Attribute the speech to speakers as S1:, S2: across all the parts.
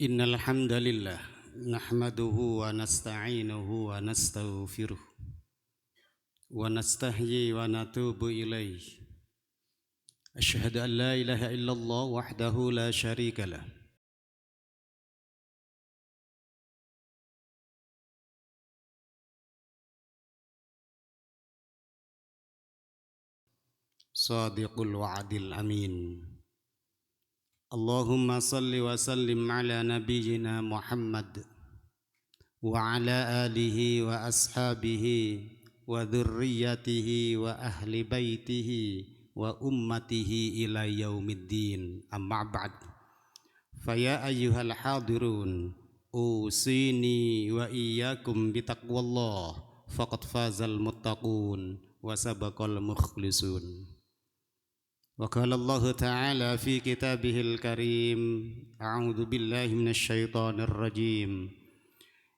S1: Innal hamdalillah nahmaduhu wa nasta'inuhu wa nastaghfiruh wa nastahyi wa natubu ilaih. Asyhadu an la ilaha illallah wahdahu la syarika lah. Sadiqul wa'dil amin. Allahumma salli wa sallim ala nabiyyina Muhammad wa ala alihi wa ashabihi wa dhurriyyatihi wa ahli baitihi wa ummatihi ila yaumiddin. Amma ba'd. Faya ayyuhal hadirun, usini wa iyyakum bitaqwallah faqad fazal muttaqun wa sabaqal mukhlisun. Wa qala Allah Ta'ala fi kitabihil karim, a'udzu billahi minasyaitonir rajim.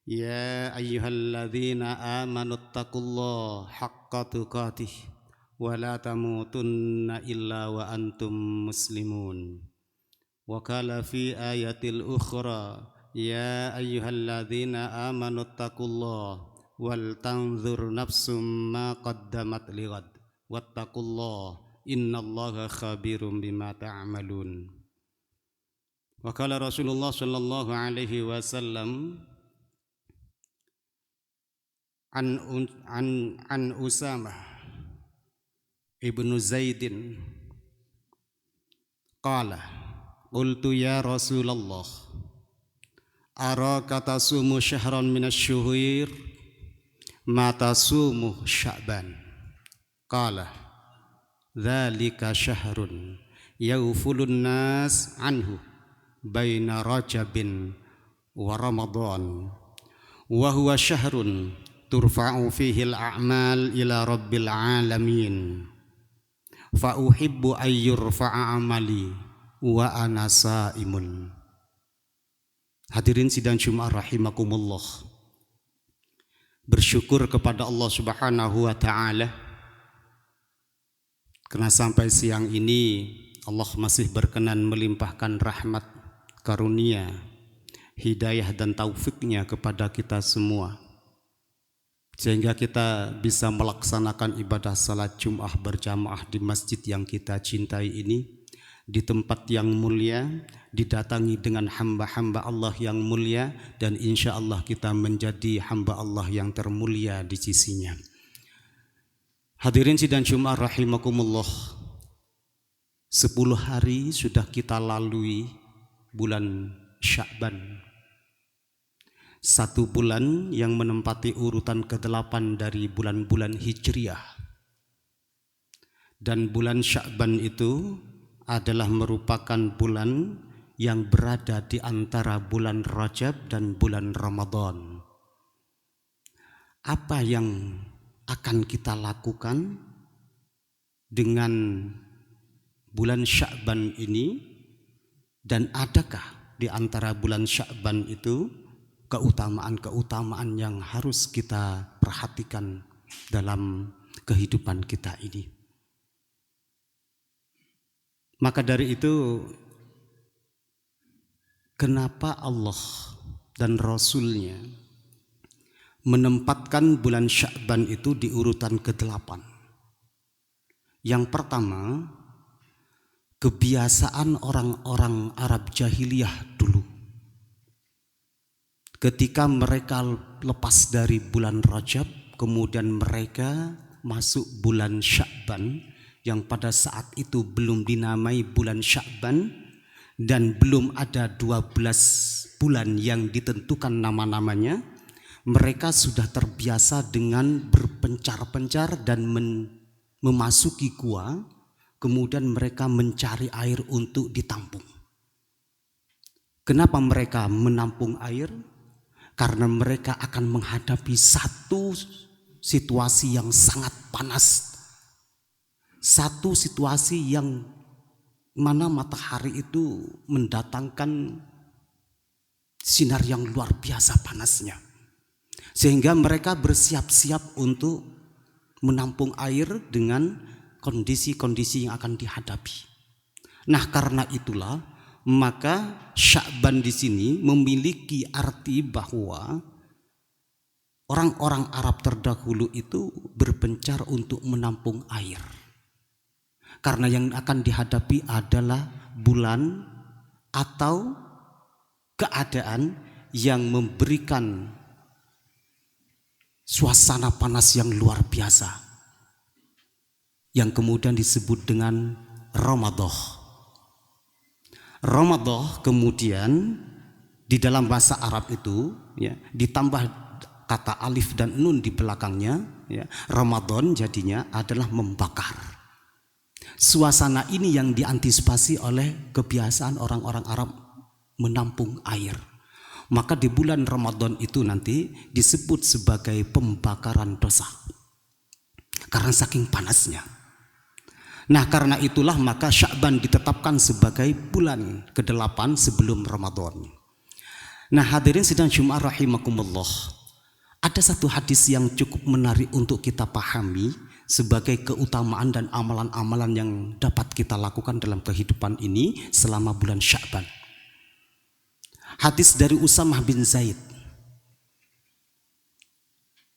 S1: Ya ayyuhalladzina amanu taqullaha haqqa tuqatih wa la tamutunna illa wa antum muslimun. Wa qala fi ayatil ukhra, ya ayyuhalladzina amanu taqullaha wal tanzur nafsum ma qaddamat lighad wattaqullaha innallaha khabirum bima ta'malun. Wa qala Rasulullah sallallahu alaihi wasallam an Usamah ibnu Zaidin qala qultu ya Rasulullah araka tasumu syahran minasy-syuhur ma tasumu Sya'ban. Qala dzalika syahrun yaghfulun nas anhu baina Rajabin wa Ramadan wa huwa syahrun turfa'u fihi al-a'mal ila rabbil alamin fa uhibbu ay yurfa'a amali wa ana sa'imun. Hadirin sidang Jumat rahimakumullah, bersyukur kepada Allah Subhanahu wa taala karena sampai siang ini Allah masih berkenan melimpahkan rahmat, karunia, hidayah dan taufiknya kepada kita semua, sehingga kita bisa melaksanakan ibadah salat Jum'ah berjamaah di masjid yang kita cintai ini, di tempat yang mulia, didatangi dengan hamba-hamba Allah yang mulia, dan insya Allah kita menjadi hamba Allah yang termulia di sisinya. Hadirin sidang Jumat rahimakumullah, 10 hari sudah kita lalui bulan Sya'ban, 1 bulan yang menempati urutan ke-8 dari bulan-bulan Hijriah. Dan bulan Sya'ban itu adalah merupakan bulan yang berada di antara bulan Rajab dan bulan Ramadan. Apa yang akan kita lakukan dengan bulan Sya'ban ini, dan adakah di antara bulan Sya'ban itu keutamaan-keutamaan yang harus kita perhatikan dalam kehidupan kita ini? Maka dari itu, kenapa Allah dan Rasulnya menempatkan bulan Sya'ban itu di urutan ke-8? Yang pertama, kebiasaan orang-orang Arab jahiliyah dulu, ketika mereka lepas dari bulan Rajab, kemudian mereka masuk bulan Sya'ban, yang pada saat itu belum dinamai bulan Sya'ban dan belum ada 12 bulan yang ditentukan nama-namanya. Mereka sudah terbiasa dengan berpencar-pencar dan memasuki gua, kemudian mereka mencari air untuk ditampung. Kenapa mereka menampung air? Karena mereka akan menghadapi satu situasi yang sangat panas, satu situasi yang mana matahari itu mendatangkan sinar yang luar biasa panasnya, sehingga mereka bersiap-siap untuk menampung air dengan kondisi-kondisi yang akan dihadapi. Nah, karena itulah maka Sya'ban di sini memiliki arti bahwa orang-orang Arab terdahulu itu berpencar untuk menampung air. Karena yang akan dihadapi adalah bulan atau keadaan yang memberikan suasana panas yang luar biasa, yang kemudian disebut dengan Ramadan. Ramadan kemudian di dalam bahasa Arab itu ya, ditambah kata alif dan nun di belakangnya ya, Ramadan jadinya adalah membakar. Suasana ini yang diantisipasi oleh kebiasaan orang-orang Arab menampung air. Maka di bulan Ramadan itu nanti disebut sebagai pembakaran dosa karena saking panasnya. Nah, karena itulah maka Sya'ban ditetapkan sebagai bulan ke-8 sebelum Ramadan. Nah, hadirin sidang Jumat rahimakumullah. Ada satu hadis yang cukup menarik untuk kita pahami sebagai keutamaan dan amalan-amalan yang dapat kita lakukan dalam kehidupan ini selama bulan Sya'ban. Hadis dari Usamah bin Zaid.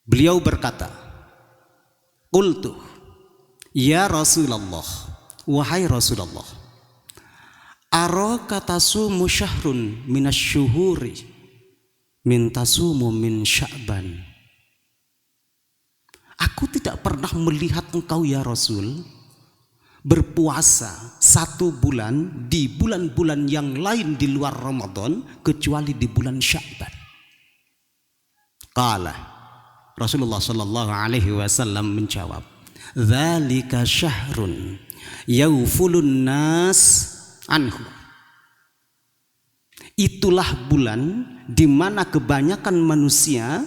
S1: Beliau berkata, "Qultu, ya Rasulullah, wahai Rasulullah, araka tasumu syahrun minasyuhuri min tasumu min Sya'ban." Aku tidak pernah melihat engkau ya Rasul berpuasa 1 bulan di bulan-bulan yang lain di luar Ramadan kecuali di bulan Sya'ban. Qala, Rasulullah sallallahu alaihi wasallam menjawab, "Dzalika syahrun yaufulun nas anhu." Itulah bulan di mana kebanyakan manusia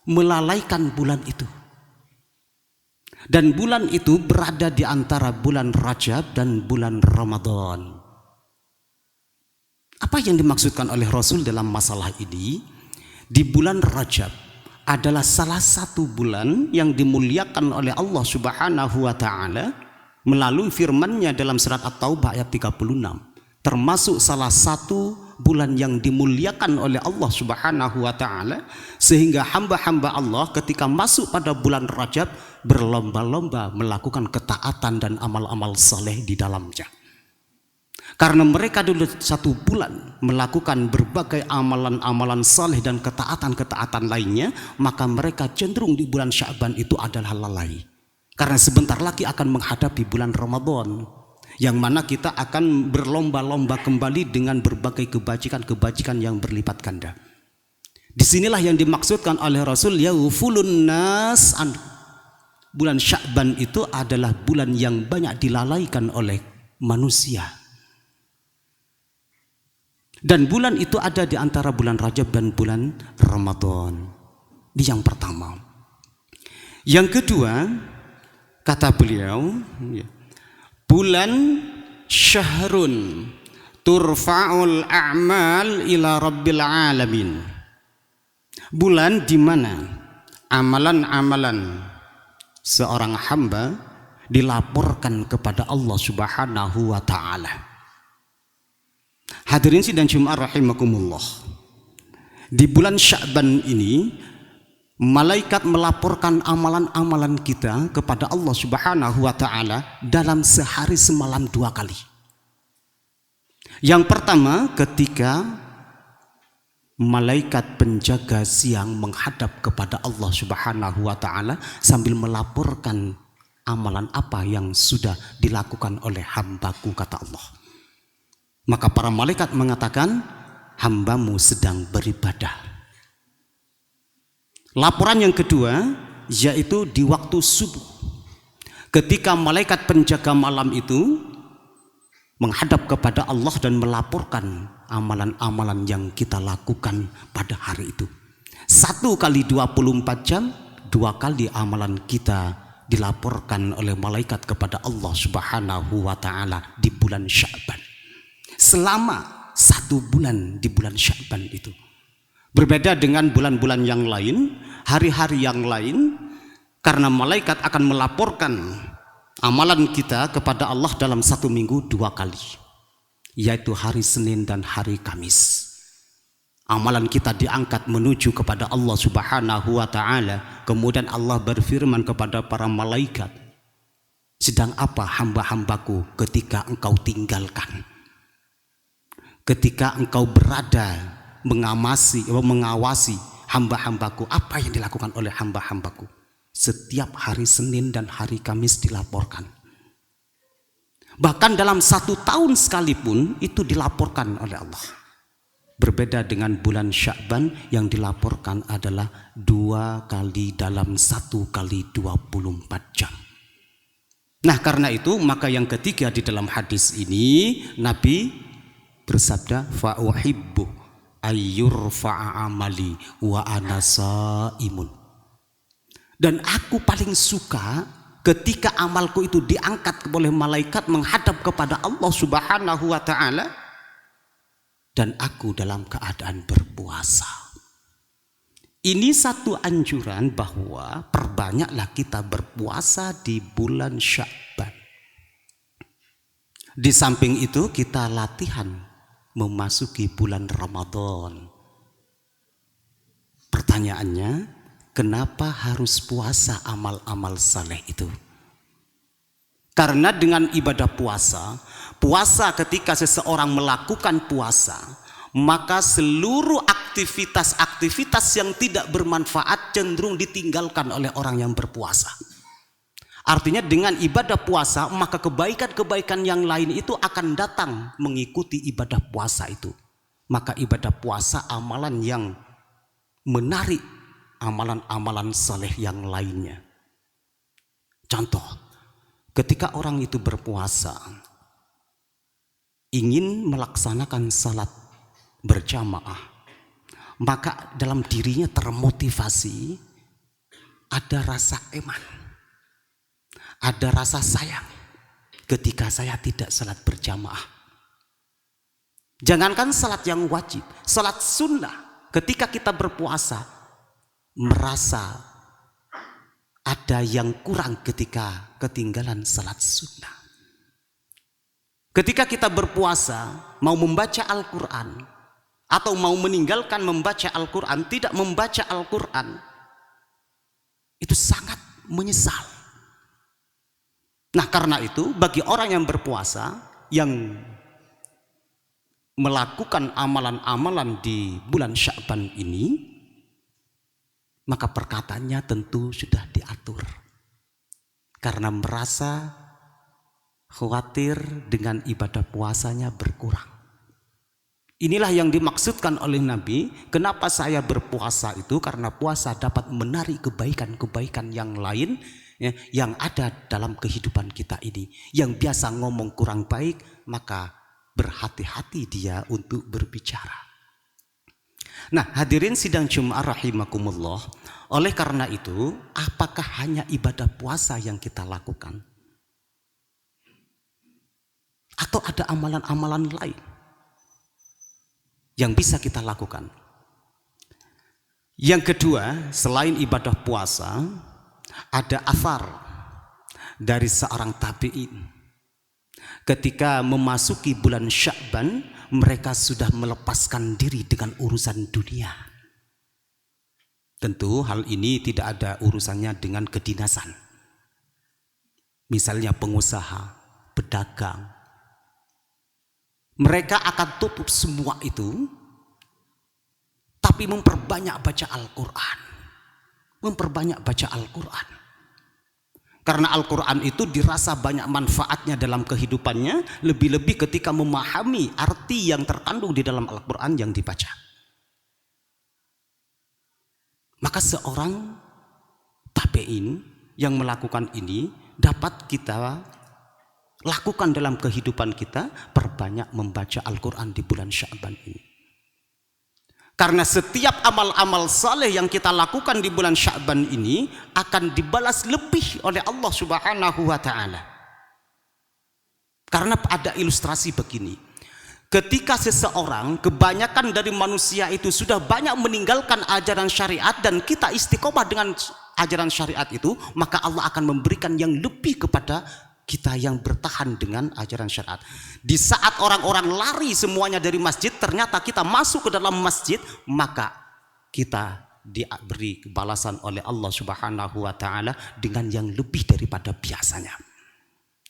S1: melalaikan bulan itu. Dan bulan itu berada di antara bulan Rajab dan bulan Ramadan. Apa yang dimaksudkan oleh Rasul dalam masalah ini? Di bulan Rajab adalah salah satu bulan yang dimuliakan oleh Allah Subhanahu wa taala melalui firman-Nya dalam surat At-Taubah ayat 36. Termasuk salah satu bulan yang dimuliakan oleh Allah Subhanahu wa taala, sehingga hamba-hamba Allah ketika masuk pada bulan Rajab berlomba-lomba melakukan ketaatan dan amal-amal saleh di dalamnya. Karena mereka dulu 1 bulan melakukan berbagai amalan-amalan saleh dan ketaatan-ketaatan lainnya, maka mereka cenderung di bulan Sya'ban itu adalah lalai. Karena sebentar lagi akan menghadapi bulan Ramadan, yang mana kita akan berlomba-lomba kembali dengan berbagai kebajikan-kebajikan yang berlipat ganda. Disinilah yang dimaksudkan oleh Rasul, yaufulun nas an. Bulan Sya'ban itu adalah bulan yang banyak dilalaikan oleh manusia. Dan bulan itu ada di antara bulan Rajab dan bulan Ramadan. Ini yang pertama. Yang kedua, kata beliau, bulan syahrun turfa'ul a'mal ila rabbil alamin. Bulan di mana amalan-amalan seorang hamba dilaporkan kepada Allah Subhanahu wa taala. Hadirin sidang Jumat rahimakumullah. Di bulan Sya'ban ini malaikat melaporkan amalan-amalan kita kepada Allah Subhanahu wa taala dalam sehari semalam 2 kali. Yang pertama ketika malaikat penjaga siang menghadap kepada Allah Subhanahu wa taala sambil melaporkan amalan apa yang sudah dilakukan oleh hambaku, kata Allah. Maka para malaikat mengatakan, hambamu sedang beribadah. Laporan yang kedua yaitu di waktu subuh, ketika malaikat penjaga malam itu menghadap kepada Allah dan melaporkan amalan-amalan yang kita lakukan pada hari itu. 1 kali 24 jam, 2 kali amalan kita dilaporkan oleh malaikat kepada Allah Subhanahu wa taala di bulan Sya'ban. Selama 1 bulan di bulan Sya'ban itu. Berbeda dengan bulan-bulan yang lain, hari-hari yang lain, karena malaikat akan melaporkan amalan kita kepada Allah dalam 1 minggu 2 kali. yaitu hari Senin dan hari Kamis. Amalan kita diangkat menuju kepada Allah Subhanahu wa ta'ala. Kemudian Allah berfirman kepada para malaikat, sedang apa hamba-hambaku ketika engkau tinggalkan? Ketika engkau berada mengawasi hamba-hambaku, apa yang dilakukan oleh hamba-hambaku? Setiap hari Senin dan hari Kamis dilaporkan. Bahkan dalam 1 tahun sekalipun itu dilaporkan oleh Allah. Berbeda dengan bulan Sya'ban yang dilaporkan adalah 2 kali dalam 1 kali 24 jam. Nah, karena itu maka yang ketiga di dalam hadis ini Nabi bersabda, fa uhibbu ayyurfa'a amali wa ana shaimun. Dan aku paling suka ketika amalku itu diangkat oleh malaikat menghadap kepada Allah Subhanahu wa ta'ala, dan aku dalam keadaan berpuasa. Ini satu anjuran bahwa perbanyaklah kita berpuasa di bulan Sya'ban. Di samping itu kita latihan memasuki bulan Ramadan. Pertanyaannya, kenapa harus puasa amal-amal saleh itu? Karena dengan ibadah puasa ketika seseorang melakukan puasa, maka seluruh aktivitas-aktivitas yang tidak bermanfaat cenderung ditinggalkan oleh orang yang berpuasa. Artinya dengan ibadah puasa, maka kebaikan-kebaikan yang lain itu akan datang mengikuti ibadah puasa itu. Maka ibadah puasa amalan yang menarik amalan-amalan saleh yang lainnya. Contoh, ketika orang itu berpuasa ingin melaksanakan salat berjamaah, maka dalam dirinya termotivasi, ada rasa eman, ada rasa sayang ketika saya tidak salat berjamaah. Jangankan salat yang wajib, salat sunnah, ketika kita berpuasa merasa ada yang kurang ketika ketinggalan salat sunnah. Ketika kita berpuasa mau membaca Al-Quran atau mau meninggalkan membaca Al-Quran, tidak membaca Al-Quran, itu sangat menyesal. Nah, karena itu bagi orang yang berpuasa yang melakukan amalan-amalan di bulan Sya'ban ini, maka perkataannya tentu sudah diatur, karena merasa khawatir dengan ibadah puasanya berkurang. Inilah yang dimaksudkan oleh Nabi, kenapa saya berpuasa itu, karena puasa dapat menarik kebaikan-kebaikan yang lain ya, yang ada dalam kehidupan kita ini. Yang biasa ngomong kurang baik, maka berhati-hati dia untuk berbicara. Nah, hadirin sidang Jumat rahimakumullah, oleh karena itu, apakah hanya ibadah puasa yang kita lakukan? Atau ada amalan-amalan lain yang bisa kita lakukan? Yang kedua, selain ibadah puasa, ada athar dari seorang tabi'in. Ketika memasuki bulan Sya'ban, mereka sudah melepaskan diri dengan urusan dunia. Tentu hal ini tidak ada urusannya dengan kedinasan. Misalnya pengusaha, pedagang, mereka akan tutup semua itu, tapi memperbanyak baca Al-Quran. Memperbanyak baca Al-Quran. Karena Al-Quran itu dirasa banyak manfaatnya dalam kehidupannya, lebih-lebih ketika memahami arti yang terkandung di dalam Al-Quran yang dibaca. Maka seorang tabi'in yang melakukan ini dapat kita lakukan dalam kehidupan kita, perbanyak membaca Al-Quran di bulan Sya'ban ini. Karena setiap amal-amal saleh yang kita lakukan di bulan Sya'ban ini akan dibalas lebih oleh Allah Subhanahu wa ta'ala. Karena ada ilustrasi begini. Ketika seseorang, kebanyakan dari manusia itu sudah banyak meninggalkan ajaran syariat dan kita istiqomah dengan ajaran syariat itu, maka Allah akan memberikan yang lebih kepada kita yang bertahan dengan ajaran syariat. Di saat orang-orang lari semuanya dari masjid, ternyata kita masuk ke dalam masjid, maka kita diberi balasan oleh Allah Subhanahu wa taala dengan yang lebih daripada biasanya.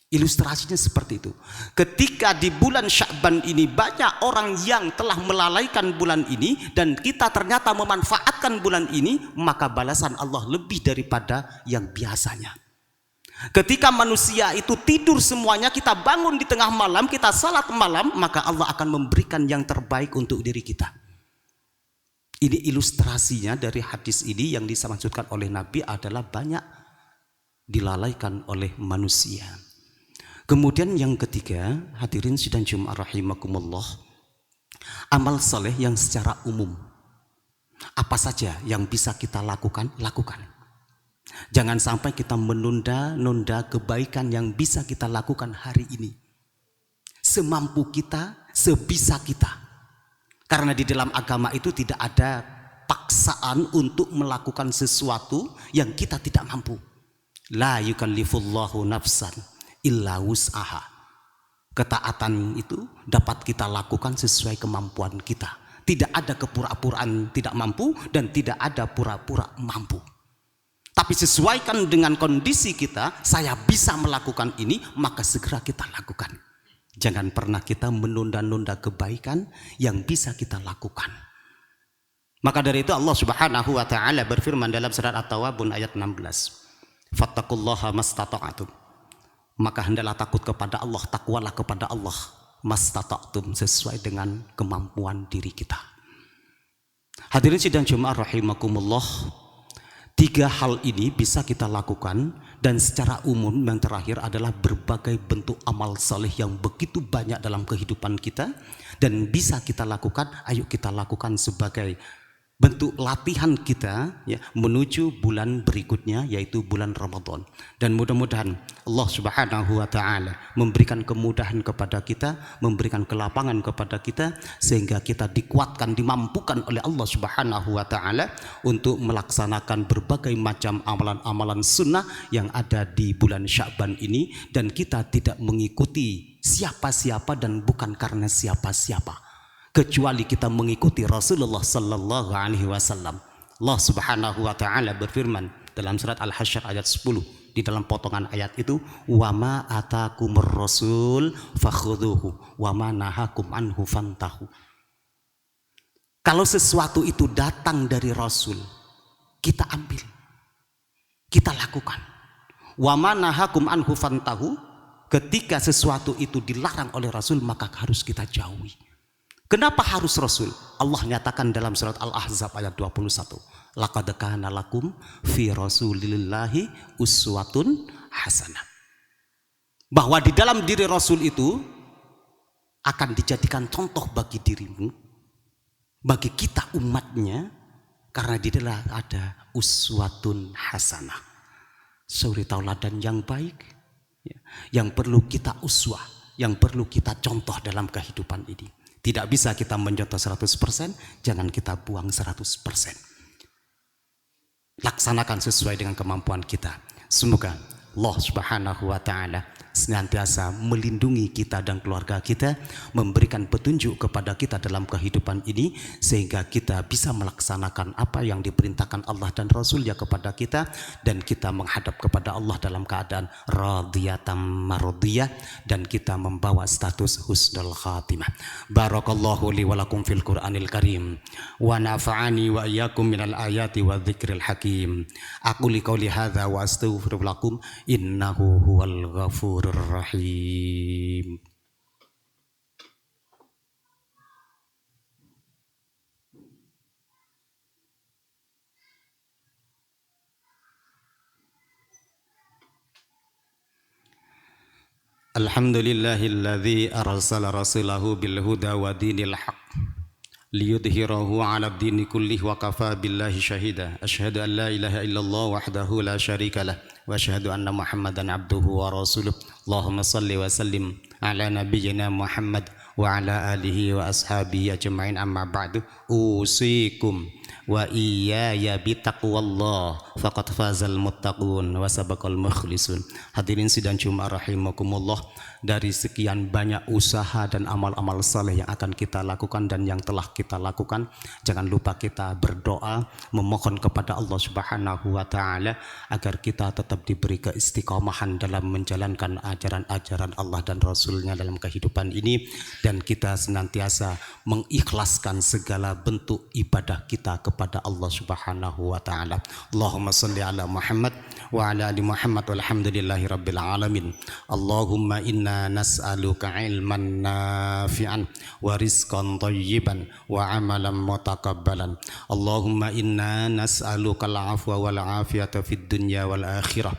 S1: Ilustrasinya seperti itu. Ketika di bulan Sya'ban ini banyak orang yang telah melalaikan bulan ini dan kita ternyata memanfaatkan bulan ini, maka balasan Allah lebih daripada yang biasanya. Ketika manusia itu tidur semuanya, kita bangun di tengah malam, kita salat malam, maka Allah akan memberikan yang terbaik untuk diri kita. Ini ilustrasinya dari hadis ini yang dimaksudkan oleh Nabi adalah banyak dilalaikan oleh manusia. Kemudian yang ketiga, hadirin sidang Jumat rahimakumullah, amal soleh yang secara umum. Apa saja yang bisa kita lakukan, lakukan. Jangan sampai kita menunda-nunda kebaikan yang bisa kita lakukan hari ini. Semampu kita, sebisa kita. Karena di dalam agama itu tidak ada paksaan untuk melakukan sesuatu yang kita tidak mampu. La yukallifullahu nafsan illa wus'aha. Ketaatan itu dapat kita lakukan sesuai kemampuan kita. Tidak ada kepura-puraan tidak mampu dan tidak ada pura-pura mampu. Tapi sesuaikan dengan kondisi kita, saya bisa melakukan ini, maka segera kita lakukan. Jangan pernah kita menunda-nunda kebaikan yang bisa kita lakukan. Maka dari itu Allah Subhanahu wa taala berfirman dalam surat At-Tawabun ayat 16. Fattaqullaha mastata'tum. Maka hendaklah takut kepada Allah, takwalah kepada Allah mastata'tum, sesuai dengan kemampuan diri kita. Hadirin sidang Jumat rahimakumullah, 3 hal ini bisa kita lakukan, dan secara umum yang terakhir adalah berbagai bentuk amal saleh yang begitu banyak dalam kehidupan kita dan bisa kita lakukan. Ayo kita lakukan sebagai bentuk latihan kita ya, menuju bulan berikutnya, yaitu bulan Ramadan. Dan mudah-mudahan Allah Subhanahu wa taala memberikan kemudahan kepada kita, memberikan kelapangan kepada kita, sehingga kita dikuatkan, dimampukan oleh Allah Subhanahu wa taala untuk melaksanakan berbagai macam amalan-amalan sunnah yang ada di bulan Sya'ban ini, dan kita tidak mengikuti siapa-siapa dan bukan karena siapa-siapa, kecuali kita mengikuti Rasulullah sallallahu alaihi wasallam. Allah Subhanahu wa taala berfirman dalam surat Al-Hasyr ayat 10, di dalam potongan ayat itu, wa ma atakumur rasul fakhudhuhu wa ma nahakum anhu fantahu. Kalau sesuatu itu datang dari Rasul, kita ambil, kita lakukan. Wa ma nahakum anhu fantahu, ketika sesuatu itu dilarang oleh Rasul, maka harus kita jauhi. Kenapa harus Rasul? Allah nyatakan dalam surat Al-Ahzab ayat 21. Laqad kana lakum fi rasulillahi uswatun hasanah. Bahwa di dalam diri Rasul itu akan dijadikan contoh bagi dirimu, bagi kita umatnya, karena di dalam ada uswatun hasanah. Suri tauladan yang baik, yang perlu kita uswah, yang perlu kita contoh dalam kehidupan ini. Tidak bisa kita mencontoh 100%, jangan kita buang 100%. Laksanakan sesuai dengan kemampuan kita. Semoga Allah Subhanahu wa taala senantiasa melindungi kita dan keluarga kita, memberikan petunjuk kepada kita dalam kehidupan ini, sehingga kita bisa melaksanakan apa yang diperintahkan Allah dan Rasulnya kepada kita, dan kita menghadap kepada Allah dalam keadaan radiyatan maradiyah, dan kita membawa status husnul khatimah. Barakallahu li wa lakum fil Qur'anil Karim wa nafa'ani wa iyyakum minal ayati wa dzikril hakim. Aku li qouli hadza wa astaghfiru lakum innahu huwal ghafur Rahim. Alhamdulillahilladzi arsala rasulahu bil huda wa dinil haq liyudhhirahu 'ala ad-dini kullih wa kafa billahi syahida. Asyhadu an la ilaha illallah wahdahu la syarikalah wa asyhadu anna Muhammadan abduhu wa rasuluh. Allahumma salli wa sallim ala nabiyyina Muhammad wa ala alihi wa ashabihi ajma'in, amma ba'du. Usikum wa iyaya bitaqwallah faqad fazal muttaqun wa sabaqal mukhlisun. Hadirin sidang Jumat rahimakumullah, dari sekian banyak usaha dan amal-amal saleh yang akan kita lakukan dan yang telah kita lakukan, jangan lupa kita berdoa memohon kepada Allah Subhanahu wa taala agar kita tetap diberi keistiqomahan dalam menjalankan ajaran-ajaran Allah dan Rasulnya dalam kehidupan ini, dan kita senantiasa mengikhlaskan segala bentuk ibadah kita kepada Allah Subhanahu wa taala. Allahumma shalli ala Muhammad wa ala ali Muhammad walhamdulillahi rabbil alamin. Allahumma inna nas'aluka ilman nafi'an wa rizqan thayyiban wa amalan mutakabbalan. Allahumma inna nas'aluka al-afwa wal afiyata fid dunya wal akhirah.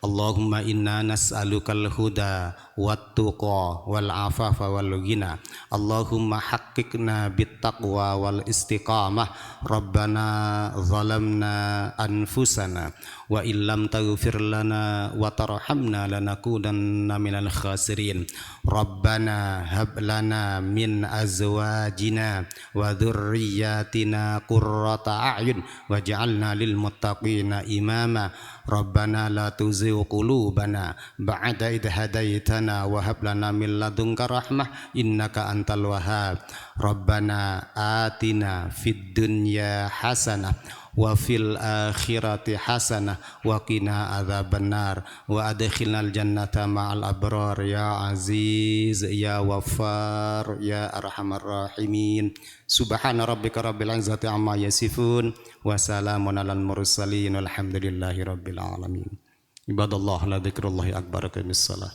S1: Allahumma inna nas'alukal huda wat tuqa wal afafa wal ghina. Allahumma haqqqiqna bit taqwa wal istiqamah. Rabbana zalamna anfusana wa illam taghfir lana wa tarhamna lanakunanna minal khasirin. Rabbana hab lana min azwajina wa dhurriyyatina qurrata a'yun waj'alna lil muttaqina imama. Rabbana la tuzigh qulubana ba'da idh hadaitana wa hab lana min ladunka rahmah innaka antal wahhab. Rabbana atina fid dunya hasanah wa fil akhirati hasanah wa qina adzabannar wa adkhilnal jannata ma'al abrar ya aziz ya waffar ya arhamar rahimin. Subhana rabbika rabbil izzati amma yasifun wa salamun alal mursalin walhamdulillahi rabbil alamin. Ibadallah la dzikrullahi akbar, qimis shalah.